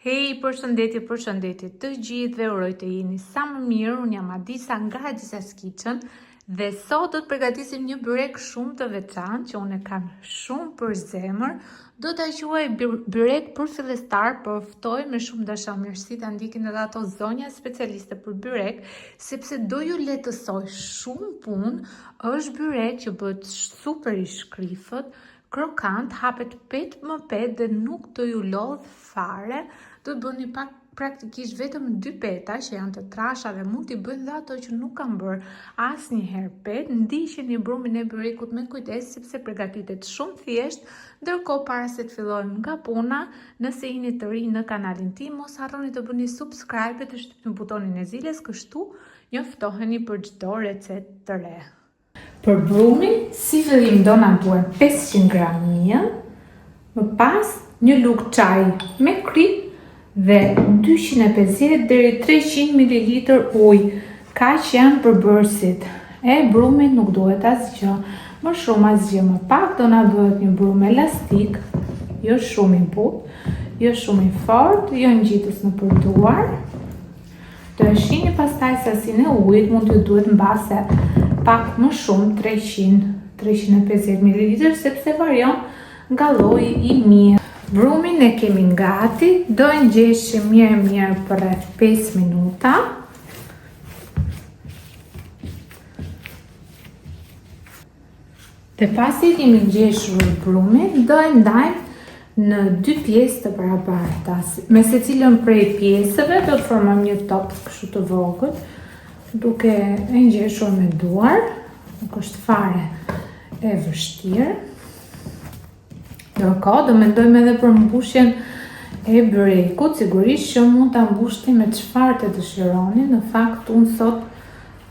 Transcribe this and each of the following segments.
Hej, përshëndetje të gjithëve, uroj të jeni sa më mirë. Unë jam Adisa nga Adisa's Kitchen dhe sot do të përgatisim një byrek shumë të veçantë që unë e kam shumë për zemër. Do ta quaj byrek për fillestar, por ftoj me shumë dashamirësi ta ndikin edhe ato zonja specialiste për byrek, sepse do ju lehtësoj shumë punë. Është byrek që bëhet super i shkrifët, krokant, hapet pet më pet dhe nuk do ju lodh fare. Do të bëni praktikisht vetëm 2 peta që janë të trasha dhe mund t'i bëjnë dhe ato që nuk kanë bërë asnjëherë pet. Ndiqni brumin e byrekut me kujdes sepse përgatitet shumë thjesht. Ndërkohë, para se të fillojmë nga puna, nëse jeni të rinj në kanalin tim, mos harroni të bëni subscribe dhe të shtypni butonin e zilës, kështu njoftoheni për çdo recetë të re. Për brumin, si fillim do na duhen 500 gram miell, më pas një lugë çaj me krip dhe 250 deri 300 ml ujë. Kaq janë përbërësit. E brumit nuk duhet asgjë, më shumë asgjë më pak, do na bëhet një brum elastik, jo shumë i butë, jo shumë i fortë, jo ngjitës në përduar. Do e shihni pastaj sasinë e ujit, mund t'ju duhet mbase pak më shumë, 300-350 ml, sepse varion nga lloji i miellit. Brumin e kemi gati, do e ngjeshim mirë për rreth 5 minuta. Dhe pasi kemi ngjeshur brumin, do e ndajmë në 2 pjesë të barabarta. Me secilën prej pjesëve do të formojmë një top kështu të vogël, duke e ngjeshur me duar, nuk është fare e vështirë. Ndërkohë, do mendojmë edhe për mbushjen e byrekut, sigurisht që mund ta mbushni me çfarë të dëshironi. Në fakt, unë sot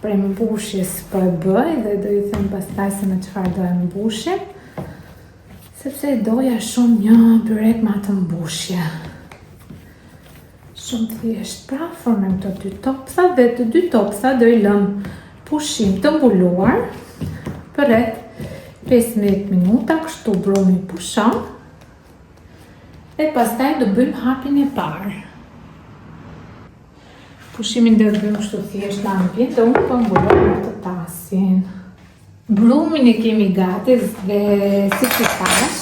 për mbushjes po e bëj dhe do ju them pastaj se me çfarë do e mbushem, sepse doja shumë një byrek me atë mbushje. Shumë thjesht, pra formojmë këto 2 topsa dhe të 2 topsa do i lëm pushim të mbuluar për rreth 15 minuta, kështu brumi pushon. Dhe pastaj do bëjmë hapjen e parë. Pushimin do e bëjmë kështu thjesht në ambient dhe unë po mbuloj me të tasin. Brumin e kemi gati dhe si që thash,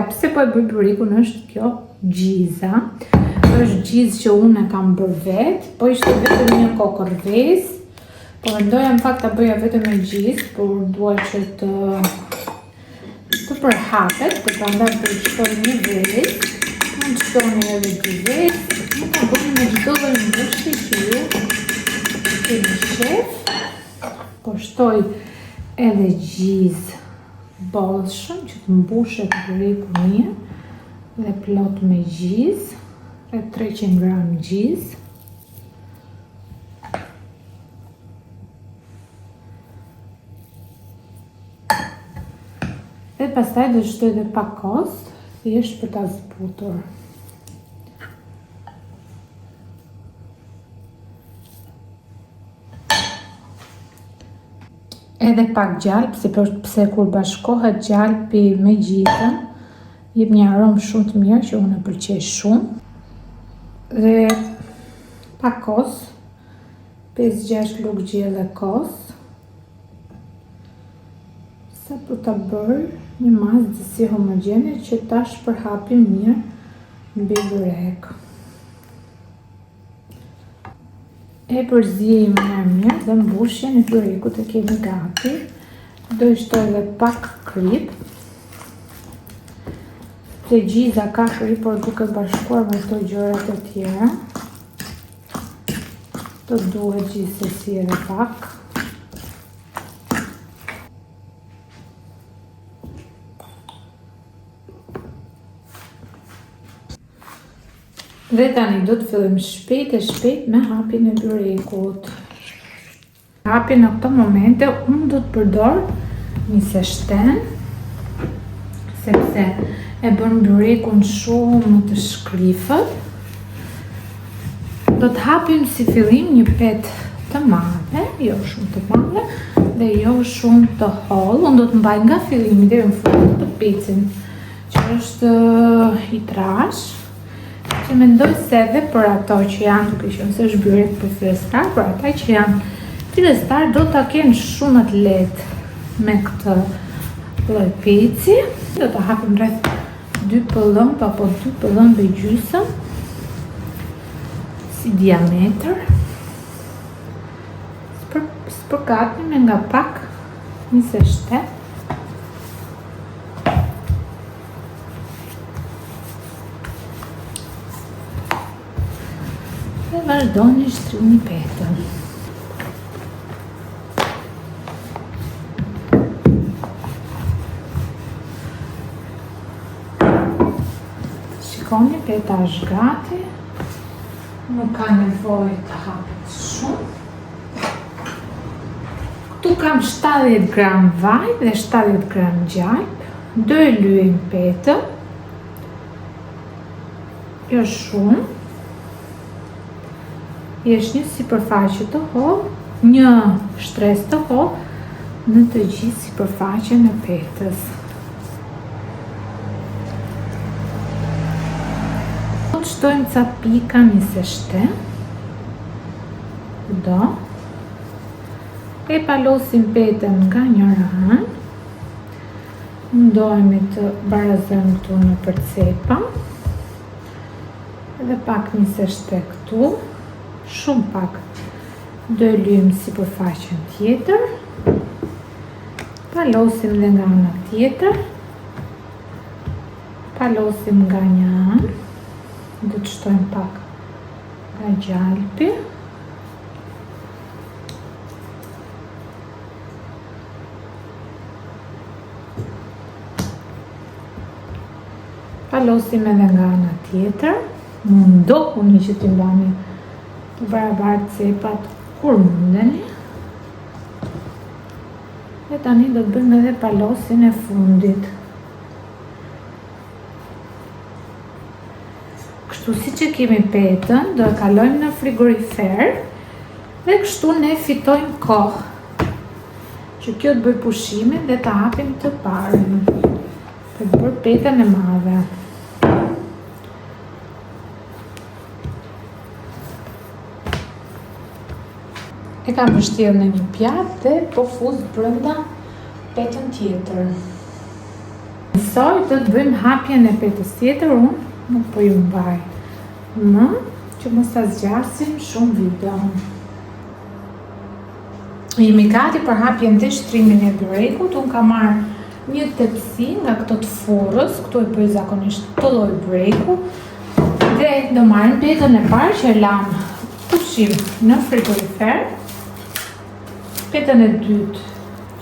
pse po e bëj byrekun është kjo gjiza. Është gjizë që unë e kam bërë vetë, po ishte vetëm një kokërvesë. Po mendoja në fakt ta bëja vetëm me gjizë, por dua që të përhapet, dhe prandaj përshkoj një vezë. Mund të shtoni edhe 2 vezë, mund ta bëni me çdo lloj mbushje që ju keni shef. Po shtoj edhe gjizë bollshëm që të mbushet byreku mirë dhe plot me gjizë, rreth 300 gram gjizë. Dhe pastaj do shtoj edhe pak kos, thjesht për ta zbutur. Edhe pak gjalp, sepse kur bashkohet gjalpi me gjizën, jep një aromë shumë të mirë që unë e pëlqej shumë. Dhe pak kos, 5-6 lugë gjelle kos. Sa për ta bërë një masë disi homogjene që ta shpërhapim mirë mbi byrek. E përzijim mirë dhe mbushjen e byrekut e kemi gati. Do i shtoj edhe pak krip. Te gjiza ka krip, por duke bashkuar me këto gjërat e tjera, do duhet gjithsesi edhe pak. Dhe tani do të fillojmë shpejt me hapjen e byrekut. Hapjen në këto momente unë do të përdor një seshten, sepse e bën byrekun shumë të shkrifët. Do të hapim si fillim një pet të madhe, jo shumë të madhe dhe jo shumë të hollë. Unë do të mbaj nga fillimi deri në fund të picin, që është i trash. Se mendoj se edhe për ato që janë, duke qenë se është byrek për fillestar, për ata që janë fillestar do ta kenë shumë të lehtë me këtë lloj peci. Do ta hapim rreth 2 pëllëm apo 2 pëllëm dhe gjysmë si diametër. Spërgatnim nga pak 27. Dhe vazhdoni shtrini petën. Shikoni, peta është gati. Nuk ka nevojë të hapet shumë. Këtu kam 70 gram vaj dhe 70 gram gjajp. Do e lyejm petën. Jo shumë. Jesh një sipërfaqe të hollë, një shtresë të hollë në të gjithë sipërfaqen e petës. Do të shtojmë ca pika 27. Do. E palosim petën nga njëra anë. Ndojmë të barazojmë këtu në përcepa. Edhe pak 27 këtu. Shumë pak. Do e lyejmë sipërfaqen tjetër. Palosim dhe nga ana tjetër. Palosim nga një anë. Do të shtojmë pak nga gjalpi. Palosim edhe nga ana tjetër. Mundohuni që t'i mbani të barabartë cepat kur mundeni. Dhe tani do të bëjmë edhe palosin e fundit. Kështu si që kemi petën, do e kalojmë në frigorifer dhe kështu ne fitojmë kohë që kjo të bëj pushimin dhe të hapim të parën për të bërë petën e madhe. E kam vështirë në një pjatë dhe po fuz brenda petën tjetër. Nësoj do të bëjmë hapjen e petës tjetër, unë nuk po ju mbaj më që mos ta zgjasim shumë video. Jemi gati për hapjen dhe shtrimin e byrekut. Unë kam marrë një tepsi nga këto të furrës, këtu e bëj zakonisht të lloj byreku dhe do marrim petën e parë që e lam pushim në frigorifer. Petën e dytë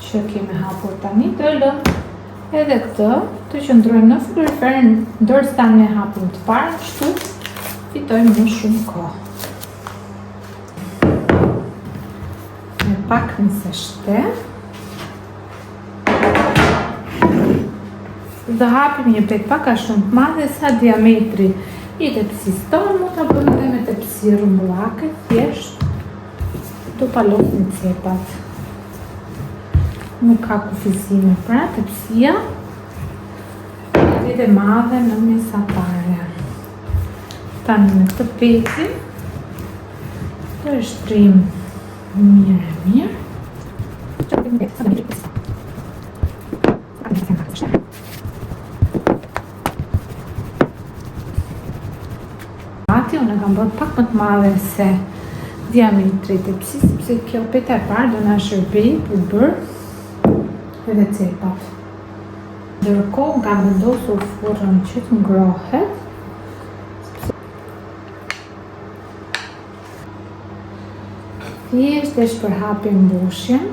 që kemi hapur tani do lëm edhe këtë të qëndrojmë në frigorifer ndërsa ne hapim të parë, kështu fitojmë më shumë kohë. Me pak 27. Do hapim një petë pak a shumë të madhe sa diametri i tepsisë tonë, mund ta bëjmë edhe me tepsi rrumbullake, thjesht do palosim cepat. Nuk ka kufizime pra tepsia. Dhe madhe në mesatare. Tani në këtë peci do e shtrim mirë. Unë e kam bërë pak më të madhe se diametri i tepsisë, sepse kjo peta e parë do na shërbej për bërë edhe cepat. Ndërkohë kam vendosur furrën që të ngrohet. Thjesht e shpërhapim mbushjen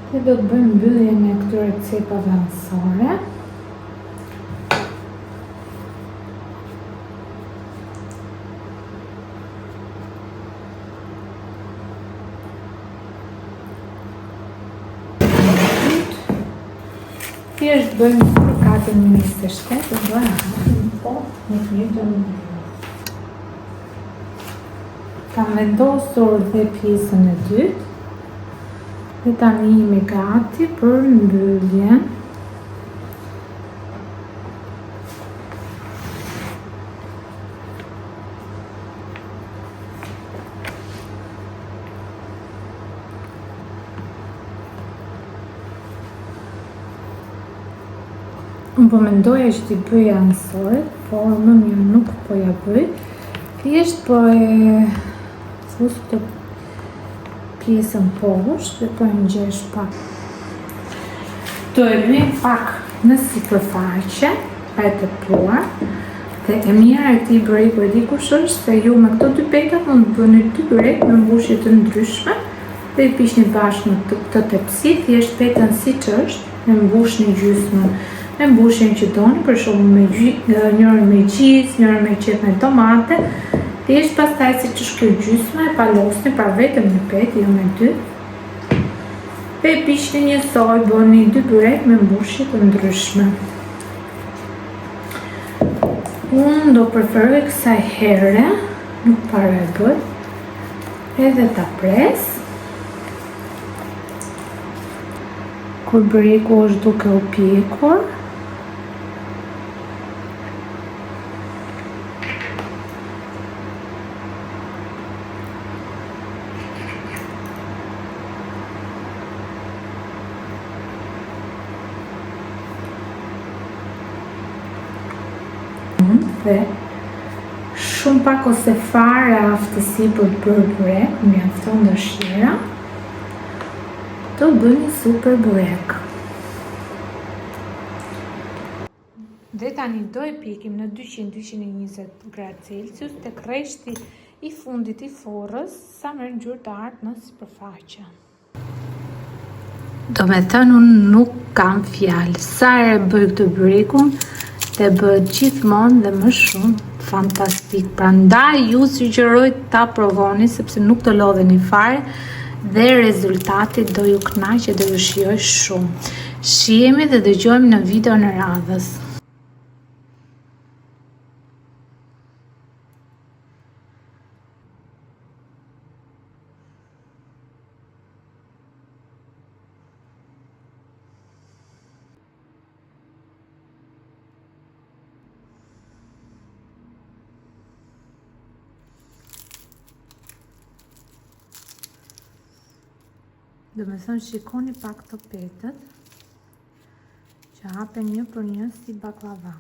dhe do të bëjmë mbylljen e këtyre cepave anësore. Thjesht bëjmë përkatin 27 dhe do e hapim po në njëjtën mënyrë. Kam vendosur dhe pjesën e dytë dhe tani jemi gati për mbylljen. Unë po mendoja që t'i bëja ansoj, por më mirë nuk po ja bëj. Thjesht po e thus të pjesën poshtë dhe po e ngjesh pak. Do e bëj pak në sipërfaqe, pa e tepruar. Dhe e mira e këtij bëreku e di kush është se ju me këto dy pekat mund të bëni 2 bërek me mbushje të ndryshme dhe i pishni bashkë në këtë tepsi, thjesht petën siç është, me mbushni gjysmën. Me mbushjen që doni, për shembull njërën me gjizë, njërën me qep me tomate. Thjesht pastaj siç është kjo gjysma e palosni pra vetëm një petë, jo me 2. Dhe pishni njësoj, bëni 2 byrek me mbushje të ndryshme. Unë do preferoj kësaj here, nuk para e bëj, edhe ta pres. Kur bëreku është duke u pjekur. Dhe shumë pak ose fare aftësi për të bërë burek, mjafton dëshira. Do bëj një super burek. Dhe tani do e pjekim në 200-220 gradë Celsius tek rreshti i fundit i forrës sa merr ngjyrë të artë në sipërfaqe. Do me thënë unë nuk kam fjalë. Sa herë bëj këtë burekun dhe bëhet gjithmonë dhe më shumë fantastik. Prandaj ju sugjeroj ta provoni sepse nuk të lodheni fare dhe rezultati do ju kënaqë, do ju shijoj shumë. Shihemi dhe dëgjojmë në video në radhës. Dhe me thënë shikoni pak të petët që hapen një për një si baklava.